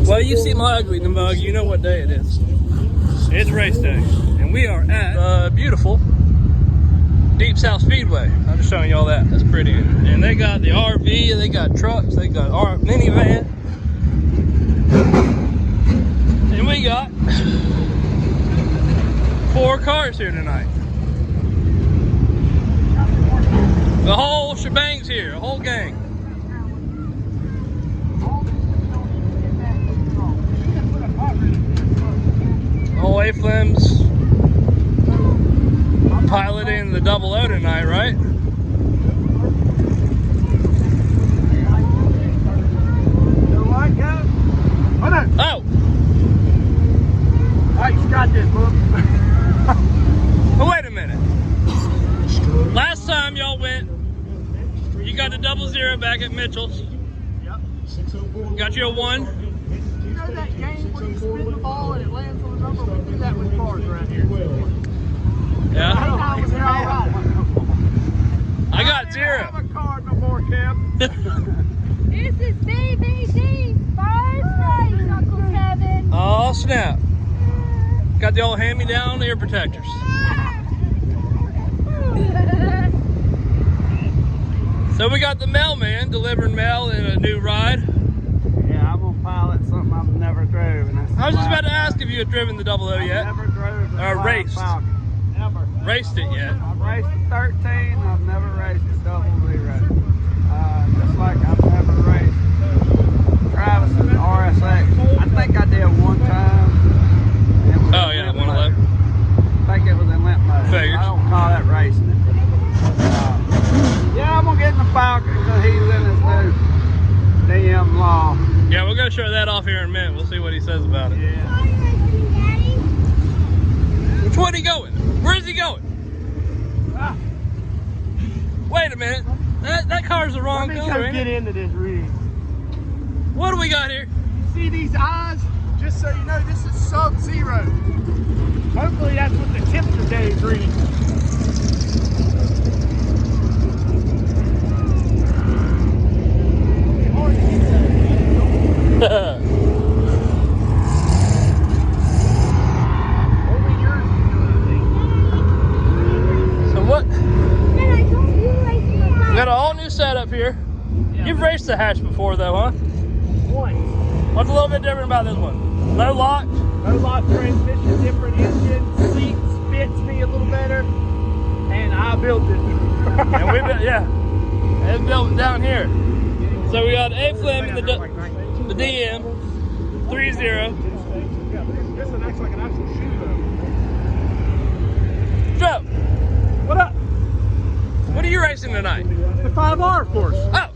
Well, you see my ugly in the mug, you know what day it is. It's race day, and we are at beautiful Deep South Speedway. I'm just showing y'all that. That's pretty. And they got the RV, they got trucks, they got our minivan. And we got 4 cars here tonight. The whole shebang's here, a whole gang. Old A-Flem's piloting the 00 tonight, right? Oh! I just got this, book. But wait a minute. Last time y'all went, you got the 00 back at Mitchell's. Yep. Got you a 1. You know that game where you spin the ball and it lands on the number? We do that with cars around here. Yeah. I was here all right. I got 0. I don't have a card no more, Kev. This is BBG's first race, Uncle Kevin. Oh, snap. Got the old hand-me-down ear protectors. So we got the mailman delivering mail in a new ride. Yeah, I'm gonna pilot something I've never driven. I was just about to ask if you had driven the 00 yet. I've never drove the Raced. Falcon. Ever. Raced it yet. I've raced the 13, I've never raced the 00. Just like I've never raced Travis's RSX. I think I did one time. Oh yeah, 111. I think it was in limp mode. Figures. I don't call that racing it. Yeah, I'm gonna get in the Falcon because he's in his new DM law. Yeah, we're gonna show that off here in a minute. We'll see what he says about it. Yeah. Which way he going? Where is he going? Ah, Wait a minute. That car's the wrong let me color, go ain't get it? into this reading. What do we got here? See these eyes? Just so you know, this is sub-zero. Hopefully that's what the temperature gauge reading. So what? We got a all new setup here. Yeah. You've raced the hatch before though, huh? Once. What's a little bit different about this one? Low lock? No lock transmission, different engine, seat fits me a little better, and I built it. And we built, yeah. It's built down here. So we got A-Flem in the DM 30. This one acts like an actual shoe Joe, What up? what are you racing tonight? The 5R, of course. Oh,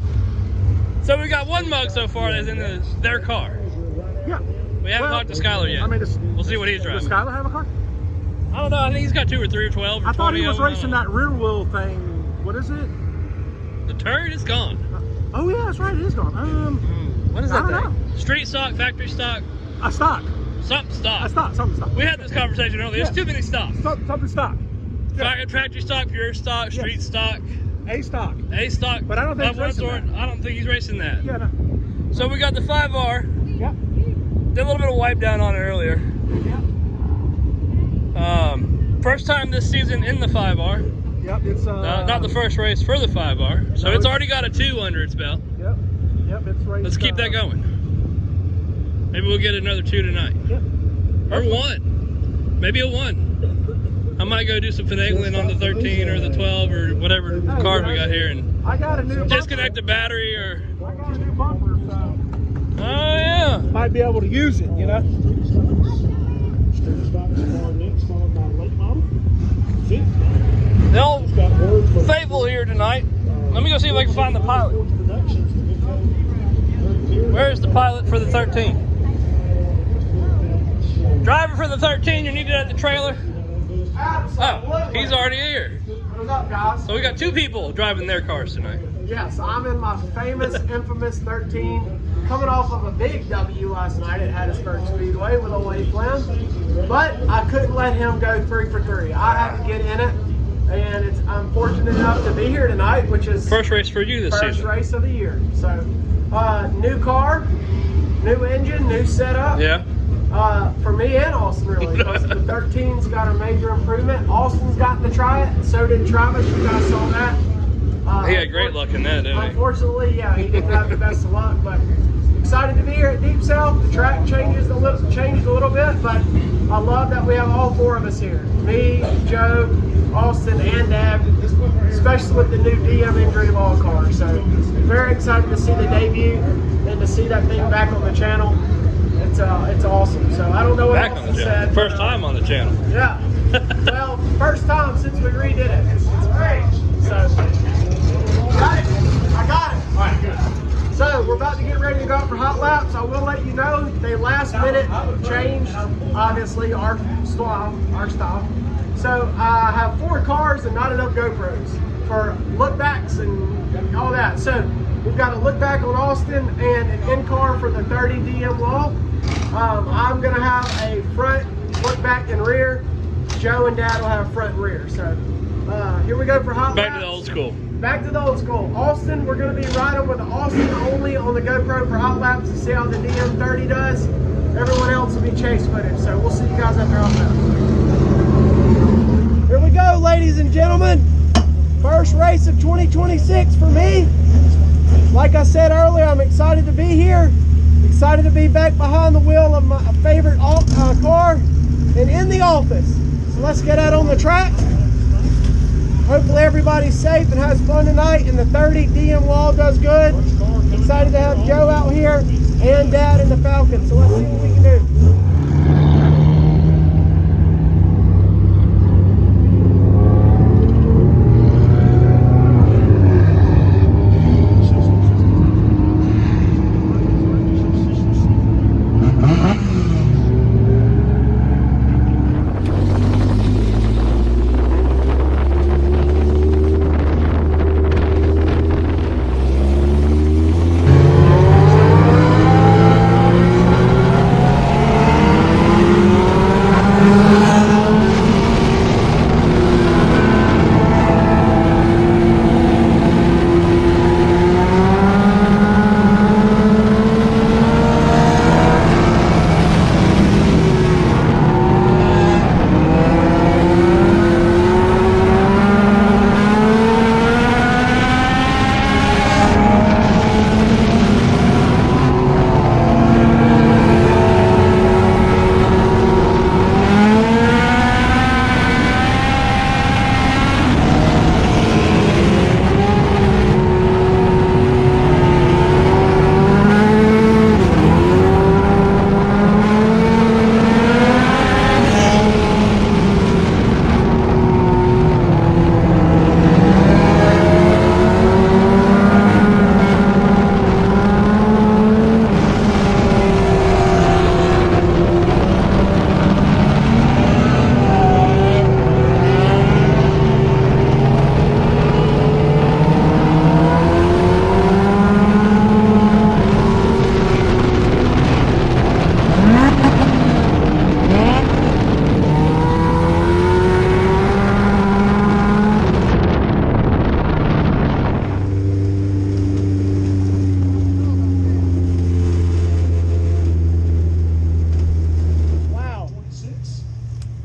so we got 1 mug so far that's in their car. Yeah. We haven't talked to Skylar yet. I mean, We'll see what he's does driving. Skylar have a car? I don't know. I think he's got 2 or 3 or 12 or 20. I thought he was I don't racing know. that rear wheel thing. What is it? The turd is gone. Oh yeah, that's right. It is gone. What is I that don't thing? Street stock, factory stock, A stock. something stock. A stock. Something stock. We had this conversation earlier. There's Yeah. too many stocks. Something stock. Factory stock, pure stock, street Yes. stock, A stock. A stock. But I don't think he's racing that. I don't think he's racing that. Yeah. No. So we got the 5R. Yeah. Did a little bit of wipe down on it earlier. Yeah. First time this season in the 5R. Yep. It's Not the first race for the 5R. So No, it's already got a 2 under its belt. Yep. Yep. It's right. Let's keep that going. Maybe we'll get another 2 tonight. Yep. Or 1. Maybe a 1. I might go do some finagling on the 13 or the 12 or whatever car we got here and I got a new disconnect the battery or... I got a new bumper, so Oh yeah. might be able to use it, you know. The old faithful here tonight. Let me go see if I can find the pilot. Where's the pilot for the 13? Driver for the 13, you needed at the trailer? Oh, he's already here. What is up, guys? So we got 2 people driving their cars tonight. Yes, I'm in my famous, infamous 13, coming off of a big W last night at Hattiesburg Speedway with old A-Fleming. But I couldn't let him go 3 for 3. I had to get in it, and I'm fortunate enough to be here tonight, which is First race for you this first season. race of the year. So, new car, New engine, new setup. Yeah. For me and Austin, really, because the 13's got a major improvement. Austin's gotten to try it, so did Travis. You guys saw that. He had great luck in that, didn't he? Unfortunately, yeah, he didn't have the best of luck, but excited to be here at Deep South. The track changed a little bit, but I love that we have all four of us here. Me, Joe, Austin, and Dad, especially with the new DM injury of all cars. So very excited to see the debut and to see that thing back on the channel. It's awesome. So I don't know what Back else on to the channel. say. First time on the channel. Yeah. Well, first time since we redid it. It's great. So got it. I got it. All right, good. So we're about to get ready to go out for hot laps. I will let you know they last minute changed, obviously, our style. So I have 4 cars and not enough GoPros for look backs and all that. So we've got a look back on Austin and an in-car for the 30 DM wall. I'm gonna have a front look back and rear. Joe and Dad will have front and rear. So here we go for hot laps. Back to the old school. Back to the old school. Austin, we're going to be riding with Austin only on the GoPro for hot laps to see how the DM30 does. Everyone else will be chase footage. So we'll see you guys after hot laps. Here we go, ladies and gentlemen. First race of 2026 for me. Like I said earlier, I'm excited to be here. Excited to be back behind the wheel of my favorite car and in the office. So let's get out on the track. Hopefully everybody's safe and has fun tonight, and the 30 DM wall does good. Excited to have Joe out here and Dad in the Falcon. So let's see what we can do.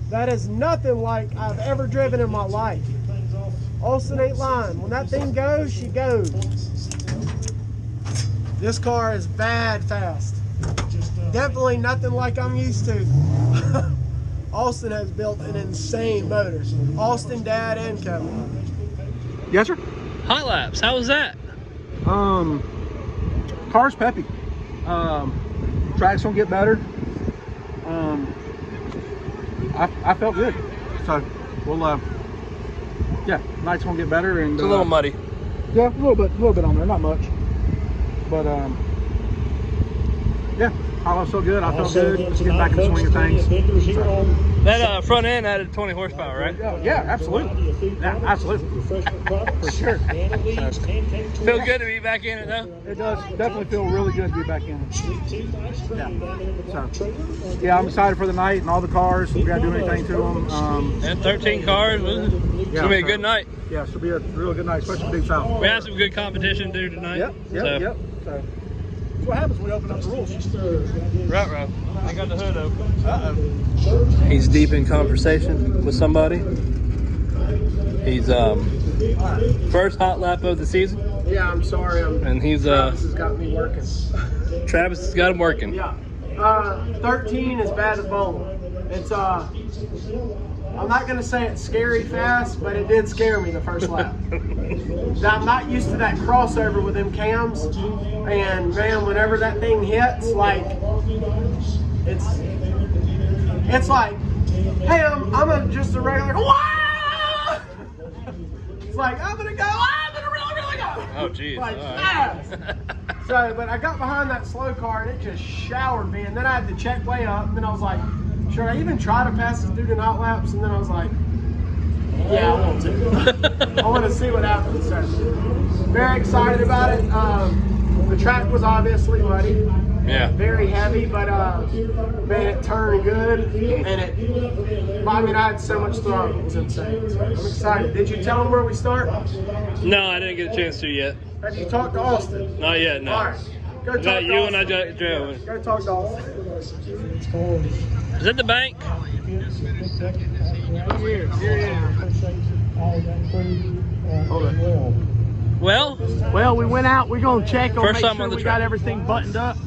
That is nothing like I've ever driven in my life. Austin ain't lying. When that thing goes, she goes. This car is bad fast. Definitely nothing like I'm used to. Austin has built an insane motor. Austin, Dad, and Kevin. Yes, sir. Hot laps, how was that? Car's peppy. Track's gonna get better. I felt good. So we'll yeah, night's gonna get better, and It's a little muddy. yeah, a little bit on there, not much. But yeah, I felt good. I felt good. Just getting back in the swing of things. So, That front end added 20 horsepower, right? yeah, absolutely. Yeah, absolutely. For sure. Feel good to be back in it though? It does definitely feel really good to be back in it. Yeah. So, yeah, I'm excited for the night and all the cars. We got to do anything to them. And 13 cars. It's gonna be a good night. Yeah, it'll be a real good night, especially for Deep South. We have some good competition to do tonight. Yep. So, So, That's what happens when we open up the rules. Right. I got the hood open. Uh-oh. He's deep in conversation with somebody. He's first hot lap of the season. Yeah, I'm sorry. And he's Travis has got me working. Travis has got him working. Yeah. 13 is bad as bone. It's I'm not gonna say it's scary fast, but it did scare me the first lap. I'm not used to that crossover with them cams, and man, whenever that thing hits, like it's like, hey, I'm just a regular. Wah! It's like I'm gonna really go. Oh geez. Like All right. fast. So, but I got behind that slow car and it just showered me, and then I had to check way up, and then I was like, should I even try to pass this dude in hot laps? And then I was like, yeah, I want to. I want to see what happens. So, very excited about it. The track was obviously muddy. Yeah. Very heavy, but man, it turned good, and I had so much throttle, it was insane. So I'm excited. Did you tell them where we start? No, I didn't get a chance to yet. Have you talked to Austin? Not yet, no. All right, go talk Got to you Austin. and I got Joe. Go talk to Austin. Is that the bank? Here he is. Hold on. Well, We went out. We're gonna check on First make time sure on the we track. got everything buttoned up.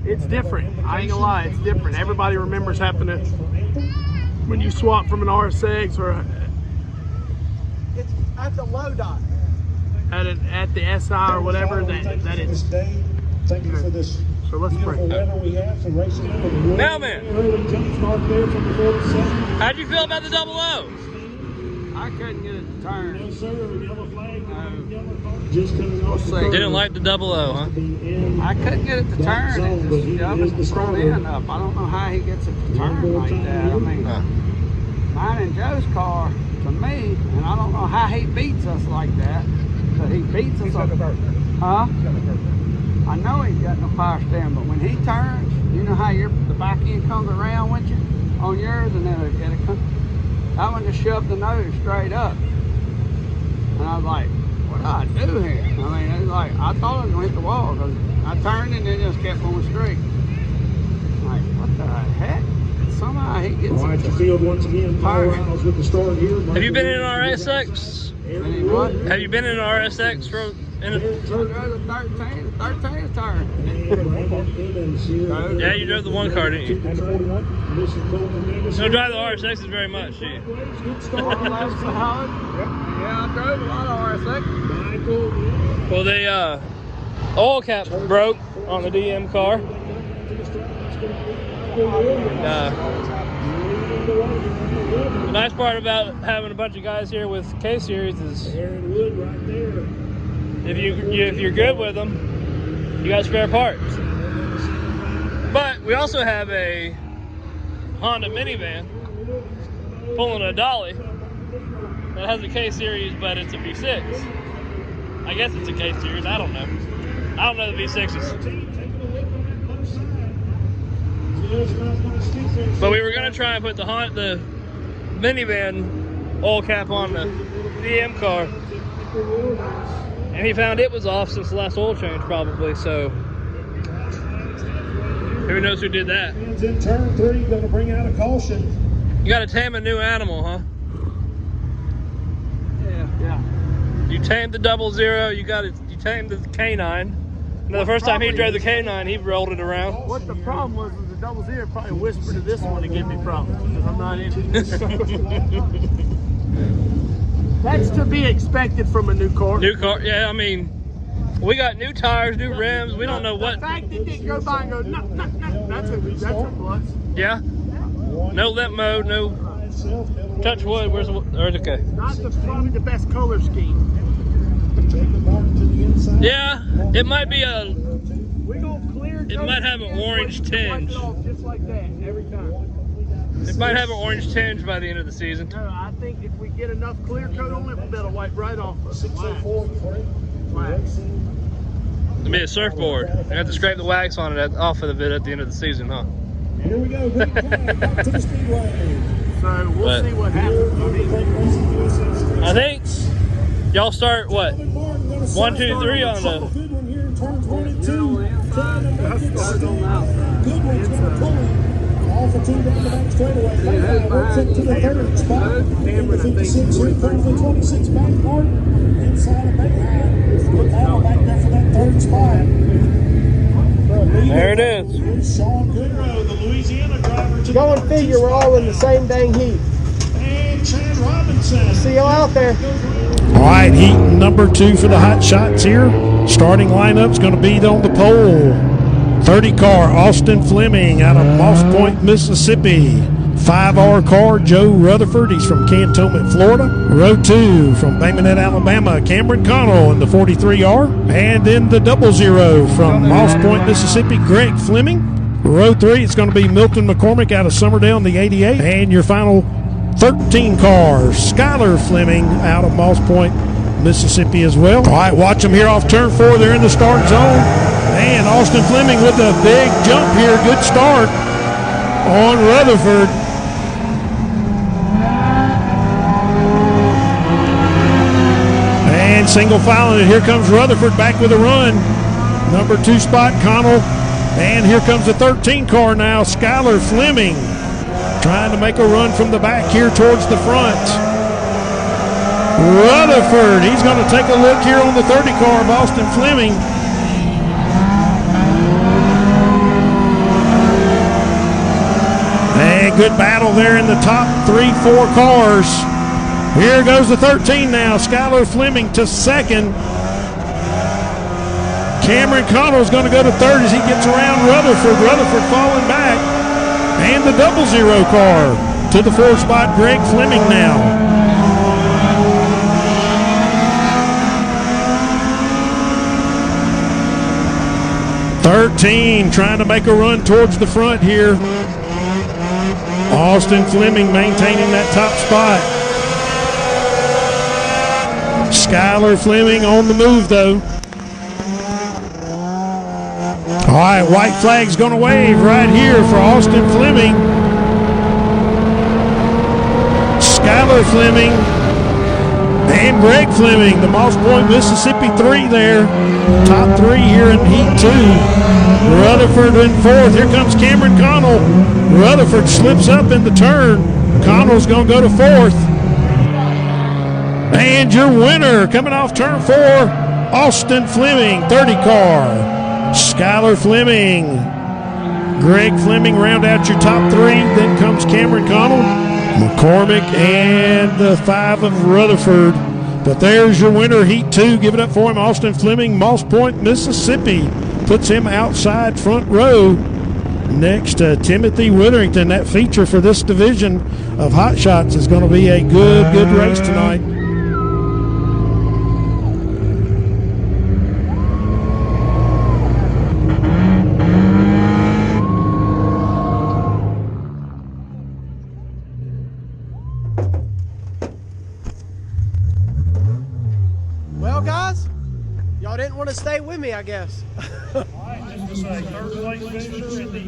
It's different. I ain't gonna lie, it's different. Everybody remembers happening when you swap from an RSX or it's at the low dot. At the SI or whatever that it's. Thank you for this So let's beautiful break. weather we have. Some racing. Now, man. Early jump start there from the 47. How'd you feel about the double O? I couldn't get it to turn. No, sir. Yellow flag. Yellow card. Just coming off the curb. Didn't like the double O, huh? I couldn't get it to That turn. zone, It but just he shoved is the the front starter. end up. I don't know how he gets it to turn like that. I mean, Huh. mine and Joe's car, to me, and I don't know how he beats us like that, but he beats us up. Huh? I know he's got no power steering, but when he turns, you know how the back end comes around with you on yours, and then it comes. That one just shoved the nose straight up. And I was like, what do I do here? I mean, it's like, I thought I was going to hit the wall, because I turned and it just kept going straight. Like, what the heck? Somehow he gets All right, the field once again. Powerhouse with the start here. Have you been in an RSX? What? Have you been in an RSX for? In a, The 13 turn. yeah, you drove the one car, didn't you? And the 41. This is Colton Davis. You don't drive the RSXs very much, do you? Good start. Yeah, I drove a lot of RSX. Michael. Well, the oil cap broke on the DM car. The nice part about having a bunch of guys here with K-Series is Aaron Wood right there. if you're good with them, you got spare parts. But we also have a Honda minivan pulling a dolly that has a K-Series, but it's a V6. I guess it's a K-Series. I don't know. I don't know the V6s. But we were gonna try and put the minivan oil cap on the DM car, and he found it was off since the last oil change, probably. So who knows who did that? In turn 3, going to bring out a caution. You gotta tame a new animal, huh? Yeah. You tamed the 00. You tamed the K9. Now, the first time he drove the K9, he rolled it around. What the problem was the 00 probably whispered to this one to give me problems, because I'm not in it. That's to be expected from a new car. New car, yeah. I mean, we got new tires, new rims. We don't know what. The fact that it didn't go by and go, no, that's a plus. Yeah. No limp mode, no touch wood. Where's the? Okay. Not probably the best color scheme. Yeah, it might be a. We gonna clear. It might have an orange tinge. Just like that every time. It might have an orange tinge by the end of the season. No, I think if we get enough clear coat on it, we'll be able to wipe right off. 604. Wax. It'll be a surfboard. I have to scrape the wax on it off of the bit at the end of the season, huh? Here we go. Big flag back to the speedway. So we'll see what happens. I think y'all start what? 1, 2, 3 on the. Goodwin's going to pull him. All for two down the back straightaway. Works up to the third spot. In the 56 here, currently 26 back mark. Inside of Bayline. With Battle back there for that third spot. There it is. Sean Goodrow, the Louisiana driver. To Go and figure we're all in the same dang heat. And Chad Robinson. See y'all out there. All right, heat number 2 for the Hot Shots here. Starting lineup's going to be on the pole. 30 car, Austin Fleming out of Moss Point, Mississippi. 5R car, Joe Rutherford. He's from Cantonment, Florida. Row 2 from Baymonette, Alabama, Cameron Connell in the 43R. And then the 00 from Moss Point, Mississippi, Greg Fleming. Row 3, it's going to be Milton McCormick out of Summerdale in the 88. And your final 13 cars, Skylar Fleming out of Moss Point, Mississippi as well. All right, watch them here off turn 4. They're in the start zone. And Austin Fleming with a big jump here. Good start on Rutherford. And single filing, and here comes Rutherford back with a run. Number 2 spot, Connell. And here comes the 13 car now, Skylar Fleming. Trying to make a run from the back here towards the front. Rutherford, he's going to take a look here on the 30 car of Austin Fleming. And good battle there in the top 3-4 cars. Here goes the 13 now, Skylar Fleming to second. Cameron Connell's going to go to third as he gets around Rutherford. Rutherford falling back. And the 00 car to the 4th spot, Greg Fleming now. "13" trying to make a run towards the front here. Austin Fleming maintaining that top spot. Skylar Fleming on the move though. All right, white flag's going to wave right here for Austin Fleming. Skylar Fleming and Greg Fleming, the Moss Point, Mississippi 3 there. Top 3 here in Heat 2. Rutherford in 4th. Here comes Cameron Connell. Rutherford slips up in the turn. Connell's going to go to 4th. And your winner coming off turn 4, Austin Fleming, 30 car. Skylar Fleming, Greg Fleming round out your top 3. Then comes Cameron Connell, McCormick, and the 5 of Rutherford. But there's your winner, Heat 2. Give it up for him, Austin Fleming, Moss Point, Mississippi. Puts him outside front row next to Timothy Witherington. That feature for this division of Hot Shots is going to be a good race tonight. Well, guys, y'all didn't want to stay with me, I guess. All right, this is a third place finisher in the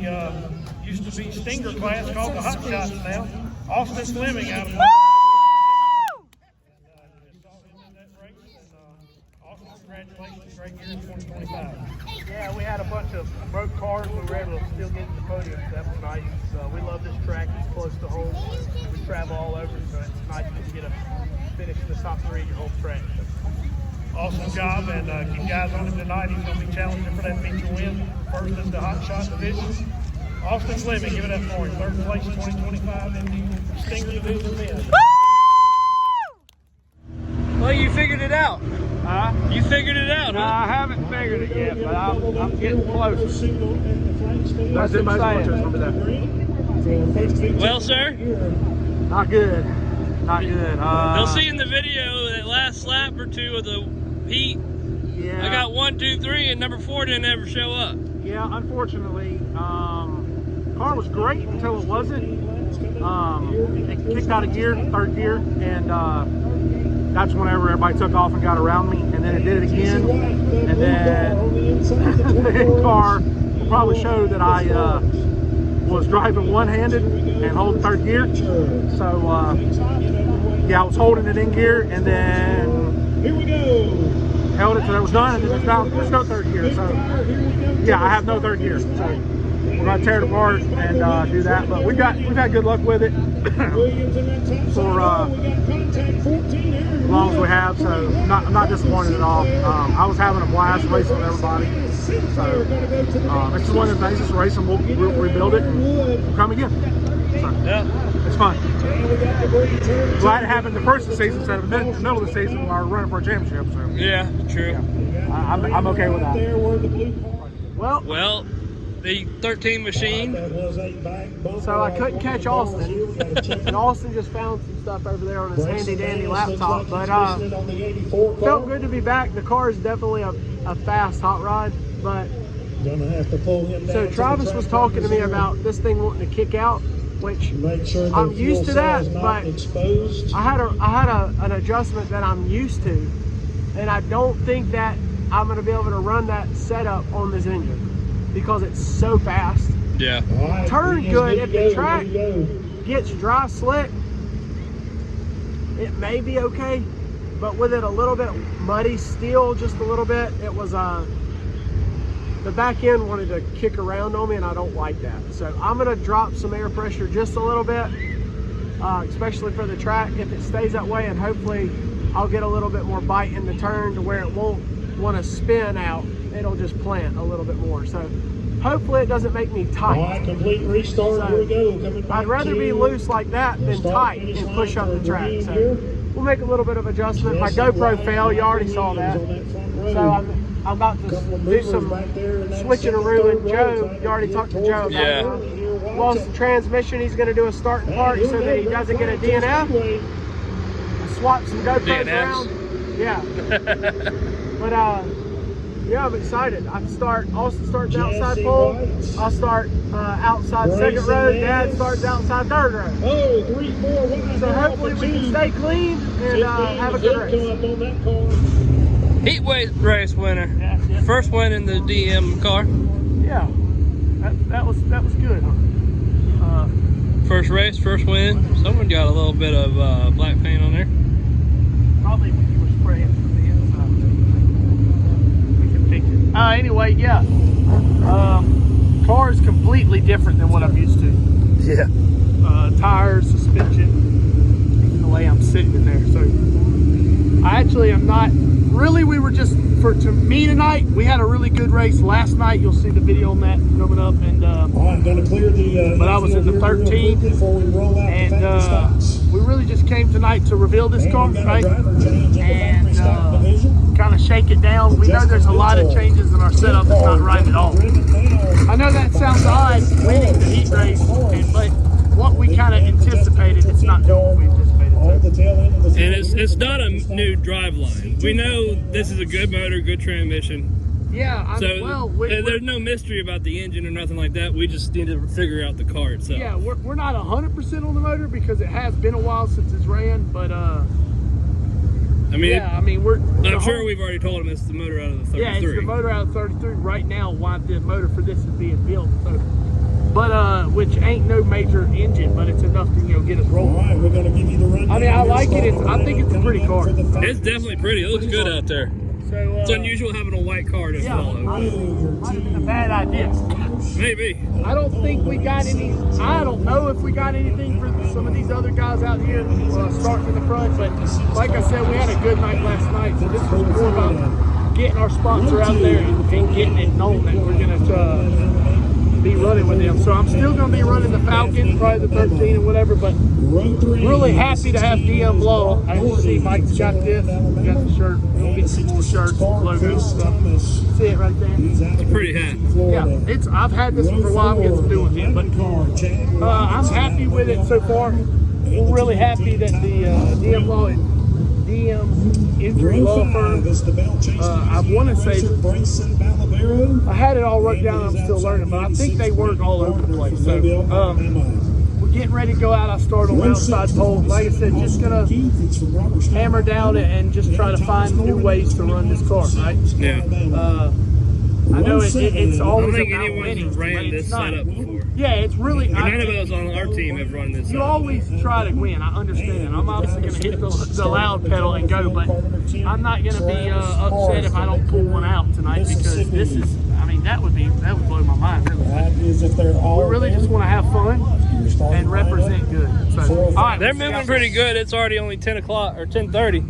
used to be Stinger class called the Hot Shots now. Austin Fleming out of Austin, congratulations, great year in 2025. Yeah, we had a bunch of broke cars. We were able to still get to the podium. That was nice. We love this track. It's close to home. We travel all over, so it's nice to get a finish in the top 3 of your home track. Awesome job, and keep guys on him tonight. He's going to be challenging for that feature win. First in the Hot Shot division. Austin Fleming, give it up for him. 3rd place 2025 in the Stinger division men. Well, you figured it out. Huh? You figured it out, No, huh? I haven't figured it yet, but I'm getting close. That's it, saying. Well, sir, Not good. Not good. they'll see in the video that last lap or 2 of the heat. Yeah. I got 1, 2, 3, and number 4 didn't ever show up. Yeah, unfortunately, car was great until it wasn't. It kicked out of gear, 3rd gear, and that's whenever everybody took off and got around me, and then it did it again, and then the car will probably show that I was driving one-handed and holding 3rd gear. So yeah, I was holding it in gear, and then held it till it was done, and then there's no third gear. So yeah, I have no third gear. So we're gonna tear it apart and do that. But we've had good luck with it for as long as we have. So I'm not disappointed at all. I was having a blast racing with everybody. So it's one of the things. It's a race, and we'll rebuild it and we'll come again. So, Yeah. it's fun. Glad it happened the first of the season instead of the middle of the season when we were running for a championship. So Yeah, true. yeah, I'm okay with that. Well, the 13 machine. So I couldn't catch Austin, and Austin just found some stuff over there on his handy dandy laptop. But felt good to be back. The car is definitely a fast hot rod, but so Travis was talking to me about this thing wanting to kick out, which I'm used to that, but I had an adjustment that I'm used to, and I don't think that I'm going to be able to run that setup on this engine because it's so fast. Yeah. Turn good. If the track gets dry slick, it may be okay, but with it a little bit muddy still, just a little bit, it was the back end wanted to kick around on me, and I don't like that. So I'm gonna drop some air pressure just a little bit, especially for the track, if it stays that way, and hopefully I'll get a little bit more bite in the turn to where it won't want to spin out. It'll just plant a little bit more. So hopefully it doesn't make me tight. Complete restart. So, Here we go. Coming I'd rather be loose like that than tight and push up the track. So we'll make a little bit of adjustment. My GoPro fell, you already saw that. So I'm about to do some switching-a-roo, and Joe, you already talked to Joe about Yeah. it. Lost the transmission, he's going to do a start and park so that he doesn't get a DNF. Swap some GoPros around. Yeah. But yeah, I'm excited. Austin starts outside pole. I'll start outside second row. Dad starts outside third row. Oh, 3, 4, 1. So hopefully we can stay clean and have a good race. Heat race winner. Yeah. First win in the DM car. Yeah, that was good. First race, first win. Someone got a little bit of black paint on there. Probably when you were spraying from the inside. We can fix it. Anyway, yeah. Car is completely different than what I'm used to. Yeah. Tires, suspension, even the way I'm sitting in there. So I actually am not really. We were just to me tonight. We had a really good race last night. You'll see the video on that coming up. And I'm going to clear the. but I was in the 13th, and we really just came tonight to reveal this car, right? And kind of shake it down. We know there's a lot of changes in our setup that's not right at all. I know that sounds odd, winning the heat race, but what we kind of anticipated, it's not doing what we anticipated. And it's not a new drive line. We know this is a good motor, good transmission. Yeah, So there's no mystery about the engine or nothing like that. We just need to figure out the car itself. Yeah, we're not 100% on the motor because it has been a while since it's ran, but I mean, yeah, I mean I'm sure we've already told him it's the motor out of the 33. Yeah, it's the motor out of 33 right now. Why the motor for this is being built, so, but which ain't no major engine, but it's enough to get us rolling. All right, we're going to give you the rundown. I mean, I like it. I think it's a pretty car. It's definitely pretty. It looks good out there. So It's unusual having a white car to yeah, follow. might have been a bad idea. Maybe. I don't think we got any. I don't know if we got anything for some of these other guys out here starting in the front, but like I said, we had a good night last night, so this was more about getting our sponsor out there and getting it known that we're going to be running with them. So I'm still going to be running the Falcon, probably the 13 and whatever, but really happy to have DM Law. I see Mike's got this, got the shirt. We'll get some more shirts, logos, stuff. See it right there? It's a pretty hat. Yeah, I've had this one for a while. I'm getting to do with it, but I'm happy with it so far. We're really happy that the DM Law and DM Injury Law Firm, I want to say, I had it all wrote down, I'm still learning, but I think they work all over the place. So we're getting ready to go out. I start on the outside pole. Like I said, just gonna hammer down it and just try to find new ways to run this car, right? Yeah. I know it's I don't always think about anyone's winning, ran but this it's not. setup before. Yeah, it's really. And none of us on our team have run this. You always try to win. I understand. I'm obviously going to hit the loud pedal and go, but I'm not going to be upset if I don't pull one out tonight, because this is. I mean, that would blow my mind, really. We really just want to have fun and represent good. So, all right, they're moving pretty good. It's already only 10 o'clock or 10:30,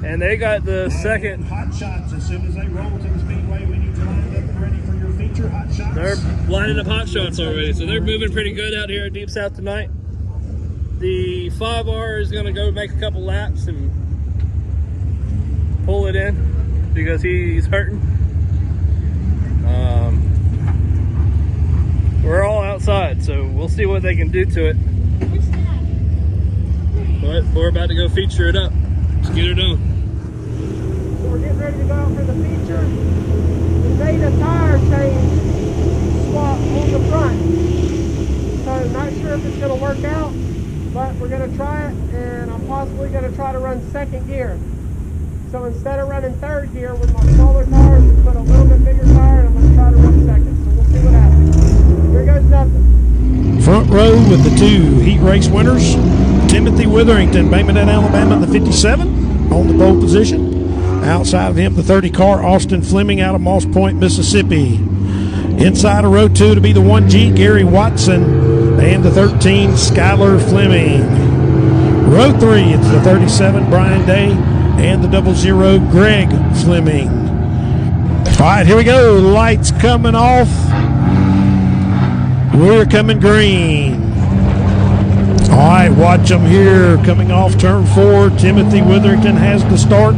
and they got the second. Hot shots as soon as they roll to the speedway. We need to line up and ready for your feature hot shots. They're lining up hot shots already, so they're moving pretty good out here at Deep South tonight. The 5R is going to go make a couple laps and pull it in because he's hurting. We're all outside, so we'll see what they can do to it. But we're about to go feature it up. Let's get her done. So we're getting ready to go out for the feature. We made a tire change swap on the front. So not sure if it's going to work out, but we're going to try it, and I'm possibly going to try to run second gear. So instead of running third gear with my smaller tires, we put a little bit bigger tire, and I'm going to try to run second. So we'll see what happens. Here goes nothing. Front row with the 2 heat race winners. Timothy Witherington, Baymonette, Alabama, the 57 on the pole position. Outside of him, the 30 car, Austin Fleming out of Moss Point, Mississippi. Inside of row 2 to be the 1G, Gary Watson, and the 13, Skylar Fleming. Row 3, it's the 37, Brian Day, and the 00, Greg Fleming. All right, here we go. Lights coming off. We're coming green. All right, watch them here. Coming off turn 4, Timothy Witherington has the start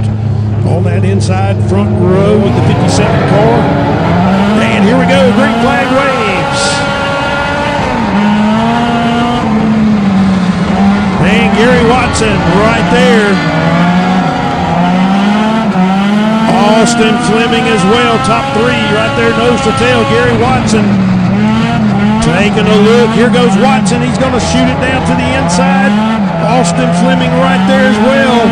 on that inside front row with the 57 car. And here we go, green flag waves. And Gary Watson right there. Austin Fleming as well, top 3 right there, nose to tail. Gary Watson taking a look. Here goes Watson. He's going to shoot it down to the inside. Austin Fleming right there as well.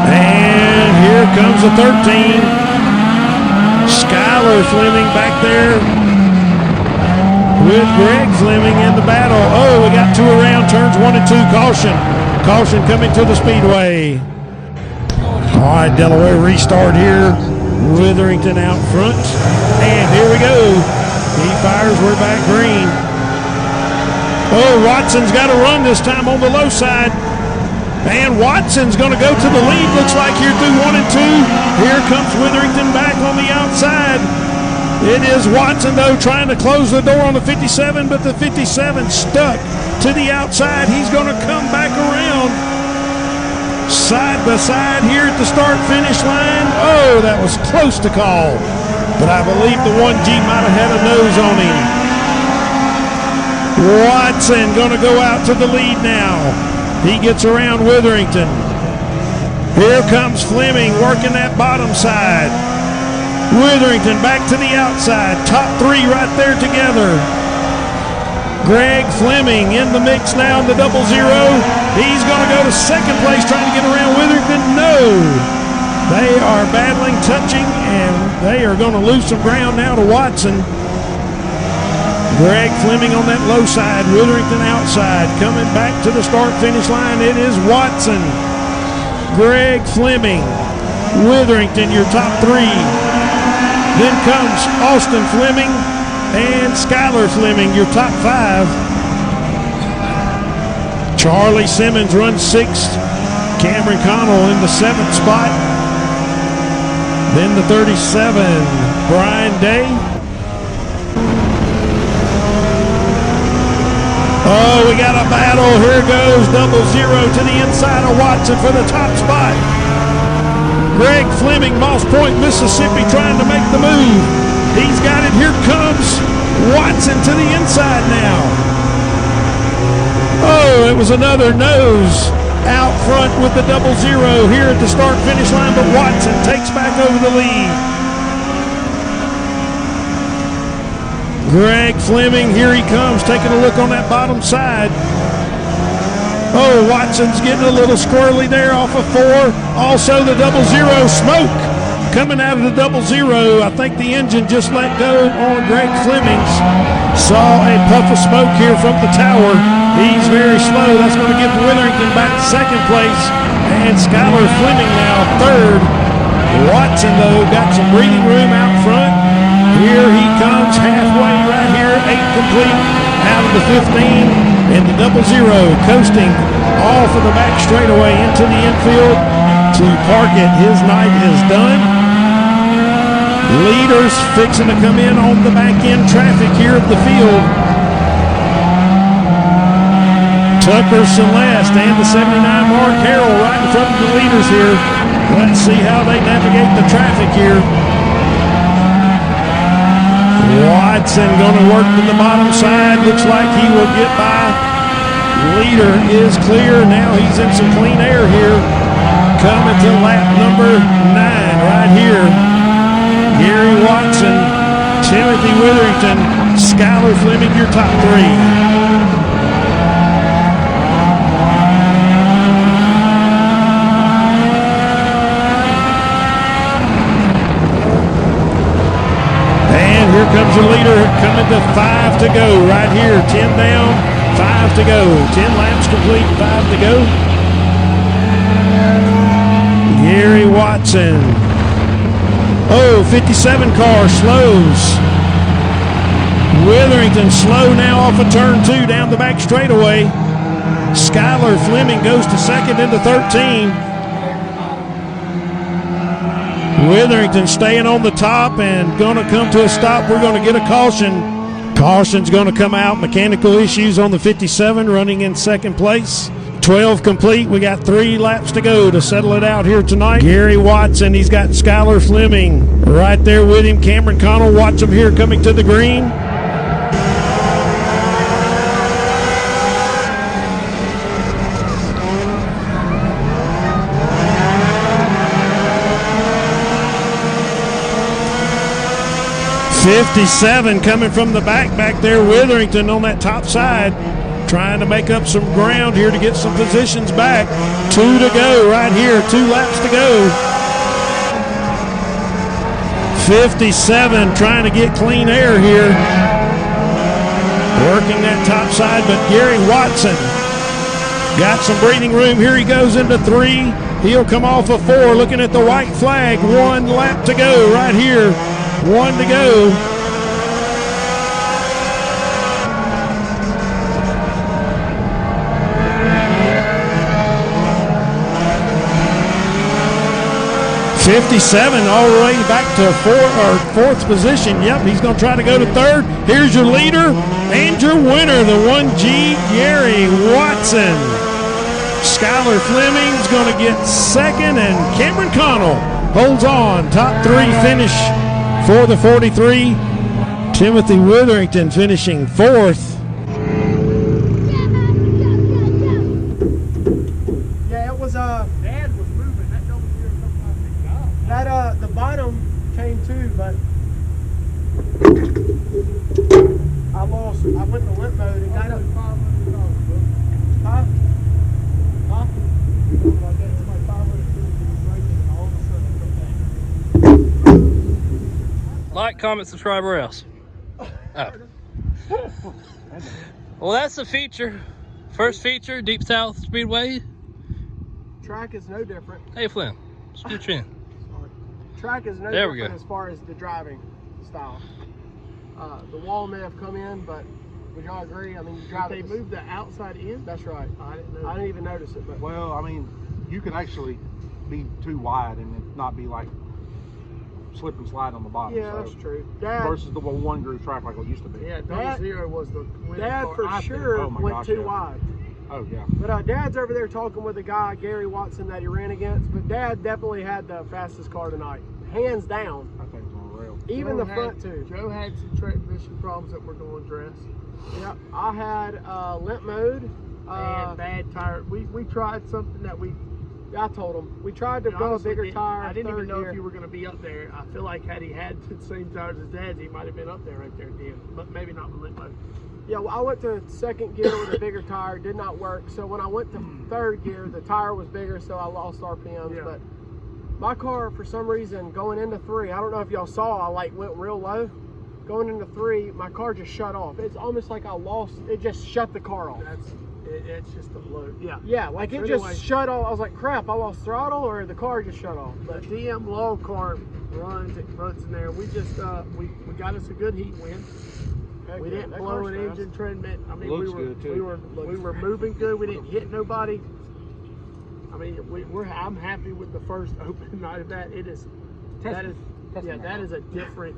And here comes the 13. Skylar Fleming back there with Greg Fleming in the battle. Oh, we got 2 around, turns 1 and 2. Caution. Caution coming to the speedway. All right, Delaware restart here. Witherington out front. And here we go. He fires, we're back green. Oh, Watson's got to run this time on the low side. And Watson's going to go to the lead. Looks like here through 1 and 2. Here comes Witherington back on the outside. It is Watson, though, trying to close the door on the 57, but the 57 stuck to the outside. He's going to come back around. Side by side here at the start-finish line. Oh, that was close to call. But I believe the 1G might have had a nose on him. Watson going to go out to the lead now. He gets around Witherington. Here comes Fleming working that bottom side. Witherington back to the outside. Top 3 right there together. Greg Fleming in the mix now in the 00. He's going to go to second place trying to get around Witherington. No. They are battling, touching, and they are going to lose some ground now to Watson. Greg Fleming on that low side. Witherington outside. Coming back to the start-finish line, it is Watson. Greg Fleming. Witherington, your top 3. Then comes Austin Fleming and Skylar Fleming, your top 5. Charlie Simmons runs 6th. Cameron Connell in the 7th spot. Then the 37, Brian Day. Oh, we got a battle. Here goes 00 to the inside of Watson for the top spot. Greg Fleming, Moss Point, Mississippi, trying to make the move. He's got it. Here comes Watson to the inside now. Oh, it was another nose out front with the 00 here at the start-finish line, but Watson takes back over the lead. Greg Fleming, here he comes, taking a look on that bottom side. Oh, Watson's getting a little squirrely there off of 4. Also the 0-0 smoke coming out of the 0-0. I think the engine just let go on Greg Fleming's. Saw a puff of smoke here from the tower. He's very slow. That's going to give Witherington back to second place. And Skylar Fleming now third. Watson, though, got some breathing room out front. Here he comes halfway right here, 8 complete out of the 15. And the 0-0 coasting off of the back straightaway into the infield to park it. His night is done. Leaders fixing to come in on the back end traffic here of the field. Tucker Celeste and the 79 Mark Harrell right in front of the leaders here. Let's see how they navigate the traffic here. Watson going to work to the bottom side. Looks like he will get by. Leader is clear. Now he's in some clean air here. Coming to lap number 9 right here. Gary Watson, Timothy Witherington, Skylar Fleming, your top 3. Here comes your leader, coming to 5 to go right here. 10 down, 5 to go. 10 laps complete, 5 to go. Gary Watson. Oh, 57 car slows. Witherington slow now off of turn 2 down the back straightaway. Skylar Fleming goes to second into 13. Witherington staying on the top and going to come to a stop. We're going to get a caution. Caution's going to come out. Mechanical issues on the 57 running in second place. 12 complete. We got 3 laps to go to settle it out here tonight. Gary Watson, he's got Skylar Fleming right there with him. Cameron Connell, watch him here coming to the green. .57 coming from the back there. Witherington on that top side trying to make up some ground here to get some positions back. 2 to go right here. 2 laps to go. 57 trying to get clean air here. Working that top side, but Gary Watson got some breathing room. Here he goes into 3. He'll come off of 4. Looking at the white flag. 1 lap to go right here. 1 to go. .57 all the way back to 4th position. Yep, he's going to try to go to 3rd. Here's your leader and your winner, the 1G, Gary Watson. Skylar Fleming's going to get 2nd, and Cameron Connell holds on. Top 3 finish for the 43. Timothy Witherington finishing 4th. Yeah, it was Dad was moving. That don't hear something like that the bottom came too, but I went to limp mode and got up. Huh? Like, comment, subscribe, or else. Oh. Well, that's the feature. First feature, Deep South Speedway. Track is no different. Hey, Flynn, scooch in. Sorry. Track is no There we different go. as far as the driving style. The wall may have come in, but would y'all agree? I mean, you drive They moved the outside in? That's right. I didn't know. I didn't even notice it, but Well, I mean, you could actually be too wide and it not be like slip and slide on the bottom. yeah, so, that's true. Dad, versus the one groove track like it used to be. Yeah, Dad- 0 was the winning Dad car, for I think. sure Oh my went gosh, too yeah. wide. Oh yeah. But Dad's over there talking with a guy, Gary Watson, that he ran against. But Dad definitely had the fastest car tonight, hands down. I think it's on rail. Even Joe the front had, too. Joe had some transmission problems that we're going to address. Yep, I had limp mode. And bad tire. We tried something that we I told him. We tried to go a bigger tire. I didn't even know gear. if you were going to be up there. I feel like had he had the same tires as Dad's, he might have been up there right there at the end. But maybe not with lit mode. Yeah, well, I went to second gear with a bigger tire. Did not work. So when I went to third gear, the tire was bigger, so I lost RPMs. Yeah. But my car, for some reason, going into 3, I don't know if y'all saw, I like went real low. Going into 3, my car just shut off. It's almost like I lost, it just shut the car off. It's just a load. Yeah. Yeah, like it Anyway. just shut off. I was like, crap, I lost throttle, or the car just shut off. The DM low car runs in there. We just we got us a good heat win. We didn't blow an engine treadment. I mean, we were moving good. We didn't hit nobody. I mean, I'm happy with the first open night of that. That is a different.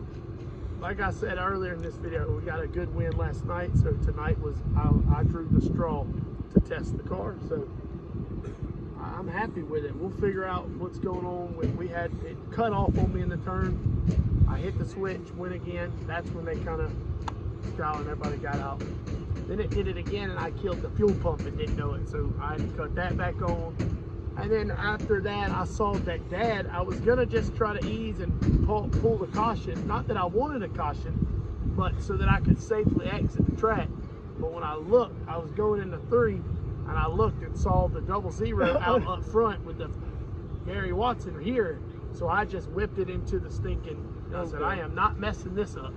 Like I said earlier in this video, we got a good win last night. So tonight was I drew the straw to test the car. So I'm happy with it. We'll figure out what's going on. We had it cut off on me in the turn. I hit the switch, went again. That's when they kind of and everybody got out. Then it did it again, and I killed the fuel pump and didn't know it. So I had to cut that back on. And then after that, I saw that Dad, I was gonna just try to ease and pull the caution. Not that I wanted a caution, but so that I could safely exit the track. But when I looked, I was going into 3, and I looked and saw the 00 out up front with the Gary Watson here. So I just whipped it into the stinking. I said, I am not messing this up.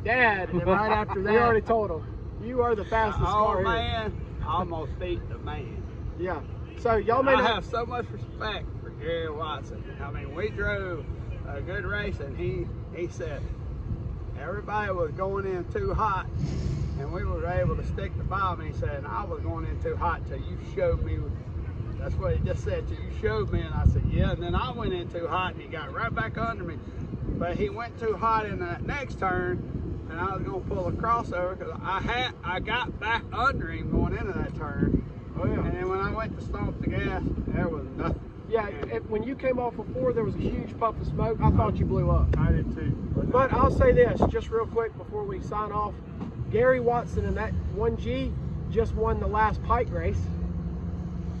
Dad, And then right after that, we already told him, you are the fastest car here. Man almost beat the man. Yeah. So y'all may I not have so much respect for Gary Watson. I mean, we drove a good race, and he said everybody was going in too hot, and we were able to stick the bomb. He said, I was going in too hot till you showed me. That's what he just said, till you showed me. And I said, yeah. And then I went in too hot, and he got right back under me. But he went too hot in that next turn, and I was going to pull a crossover because I got back under him going into that turn. Oh, yeah. And then when I went to stomp the gas, there was nothing. Yeah, when you came off before, there was a huge puff of smoke. I thought you blew up. I did too. But I'll say this, just real quick before we sign off. Gary Watson in that 1G just won the last Pike race.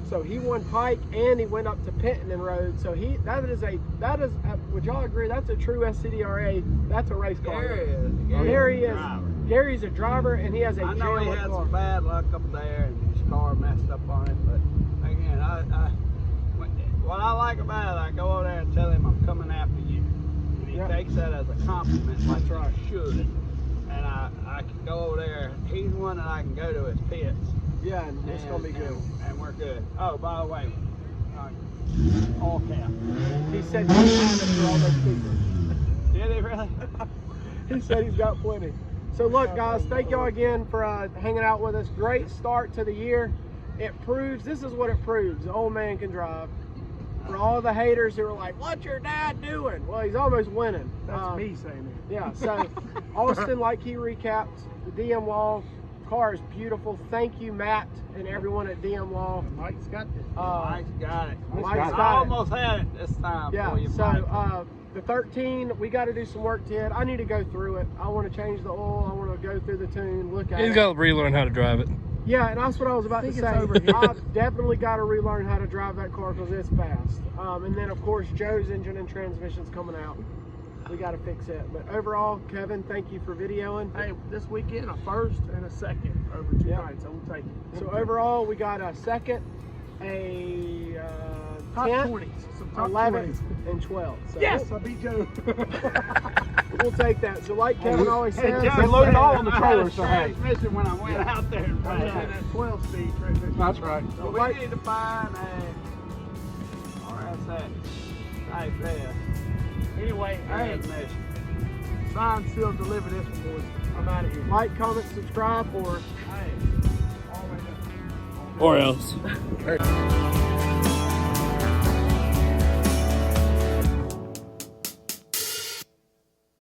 So he won Pike, and he went up to Penton Road. So would y'all agree, that's a true SCDRA, that's a race car. Gary's a driver, and he has a I know he had car. some bad luck up there, and his car messed up on it. But again, what I like about it, I go over there and tell him I'm coming after you, and he takes that as a compliment, like I should. And I can go over there. He's one that I can go to his pits. Yeah, and it's gonna be good. And we're good. Oh, by the way, all cap. He said he had it for all those people. Did he really? He said he's got plenty. So look, guys, thank y'all again for hanging out with us. Great start to the year. This is what it proves. The old man can drive. For all the haters who are like, what's your dad doing? Well, he's almost winning. That's me saying it. Yeah, so Austin, like he recapped, the DM Law car is beautiful. Thank you, Matt, and everyone at DM Law. Mike's got this. Mike's got it. Mike's got I it. almost had it this time Yeah, for you, so Mike. the 13, we got to do some work to it. I need to go through it. I want to change the oil. I want to go through the tune, look at it. He's got to relearn how to drive it. Yeah, and that's what I was about to say. I've definitely got to relearn how to drive that car because it's fast. And then, of course, Joe's engine and transmission's coming out. We got to fix it. But overall, Kevin, thank you for videoing. Hey, this weekend, a first and a second over 2 nights. I will take it. So overall, we got a second, a top 10th, 20s. Some top 11th, 20s. and 12th. So Yes, I beat Joe. we'll take that. So like Kevin always says, Joe loaded all on the I had trailer, a so hey. transmission when I went out there. And I was in that 12-speed transmission. That's right. So we need to find a RSX type S. Anyway, hey, transmission. sign, seal, deliver this one, boys. I'm out of here. like, comment, subscribe, or Hey, always up. Or else.